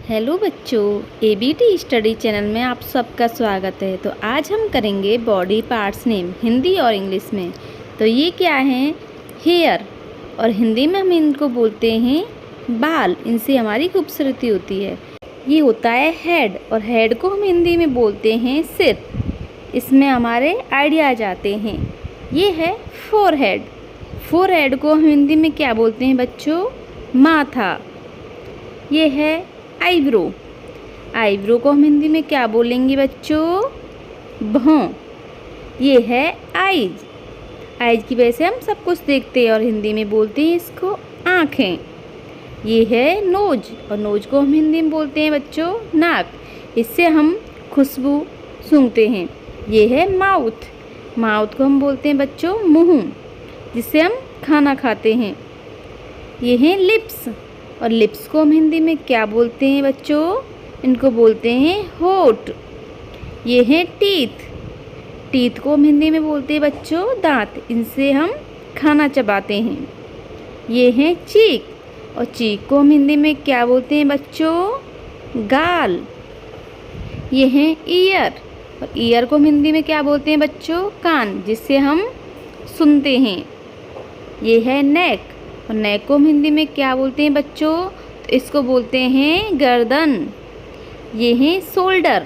Hello बच्चों, ABT study channel में आप सबका स्वागत है। तो आज हम करेंगे बॉडी पार्ट्स नेम हिंदी और इंग्लिश में। तो ये क्या है? हेयर, और हिंदी में हम इनको बोलते हैं बाल। इनसे हमारी खूबसूरती होती है। ये होता है हेड, और हेड को हम हिंदी में बोलते हैं सिर। इसमें हमारे आइडियाज आते हैं। ये है फोरहेड। फोरहेड को हम हिंदी में क्या बोलते हैं बच्चों? माथा। ये है आईब्रो। आईब्रो को हम हिंदी में क्या बोलेंगे बच्चों? भौं। ये है आईज। आईज की वजह से हम सब कुछ देखते हैं और हिंदी में बोलते हैं इसको आँखें। ये है नोज, और नोज को हम हिंदी में बोलते हैं बच्चों नाक। इससे हम खुशबू सूंघते हैं। ये है माउथ। माउथ को हम बोलते हैं बच्चों मुंह, जिससे हम खाना खाते हैं। ये हैं लिप्स, और लिप्स को हम हिंदी में क्या बोलते हैं बच्चों? इनको बोलते हैं होठ। ये हैं टीथ। टीथ को हम हिंदी में बोलते हैं बच्चों दांत। इनसे हम खाना चबाते हैं। ये हैं चीक, और चीक को हम हिंदी में क्या बोलते हैं बच्चों? गाल। ये हैं ईयर, और ईयर को हम हिंदी में क्या बोलते हैं बच्चों? कान, जिससे हम सुनते हैं। ये है नेक, और नेक को हम हिंदी में क्या बोलते हैं बच्चों? तो इसको बोलते हैं गर्दन। ये हैं शोल्डर।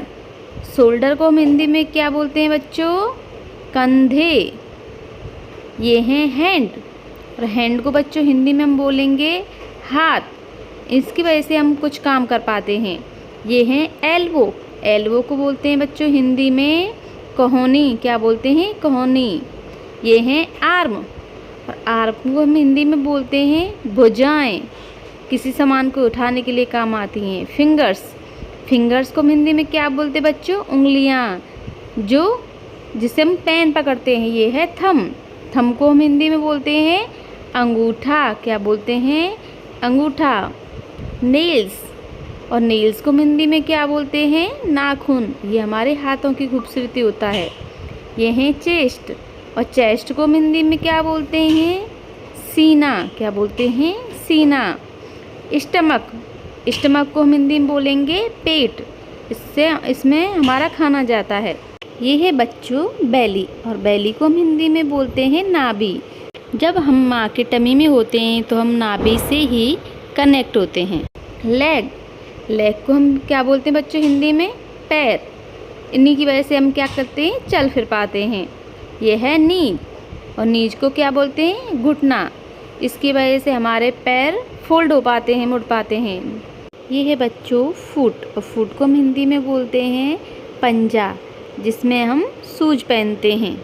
शोल्डर को हम हिंदी में क्या बोलते हैं बच्चों? कंधे। ये हैं हैंड, और हैंड को बच्चों हिंदी में हम बोलेंगे हाथ। इसकी वजह से हम कुछ काम कर पाते हैं। ये हैं एल्बो। एल्बो को बोलते हैं बच्चों हिंदी में कहोनी। क्या बोलते हैं? कहोनी। ये हैं आर्म, और आर्म को हम हिंदी में बोलते हैं भुजाएं। किसी सामान को उठाने के लिए काम आती हैं। फिंगर्स। फिंगर्स को हम हिंदी में क्या बोलते हैं बच्चों? उंगलियां, जिसे हम पेन पकड़ते हैं। ये है थंब। थंब को हम हिंदी में बोलते हैं अंगूठा। क्या बोलते हैं? अंगूठा। नेल्स, और नेल्स को हम हिंदी में क्या बोलते हैं? नाखून। ये हमारे हाथों की खूबसूरती होता है। ये हैं चेस्ट, और चेस्ट को हम हिंदी में क्या बोलते हैं? सीना। क्या बोलते हैं? सीना। स्टमक। स्टमक को हम हिंदी में बोलेंगे पेट। इसमें हमारा खाना जाता है। ये है बच्चों बेली, और बेली को हम हिंदी में बोलते हैं नाभि। जब हम माँ के टमी में होते हैं तो हम नाभि से ही कनेक्ट होते हैं। लेग। लेग को हम क्या बोलते हैं बच्चों हिंदी में? पैर। इन्हीं की वजह से हम क्या करते हैं? चल फिर पाते हैं। ये है नी, और नीज को क्या बोलते हैं? घुटना। इसकी वजह से हमारे पैर फोल्ड हो पाते हैं, मुड़ पाते हैं। ये है बच्चों फुट, और फुट को हम हिंदी में बोलते हैं पंजा, जिसमें हम शूज पहनते हैं।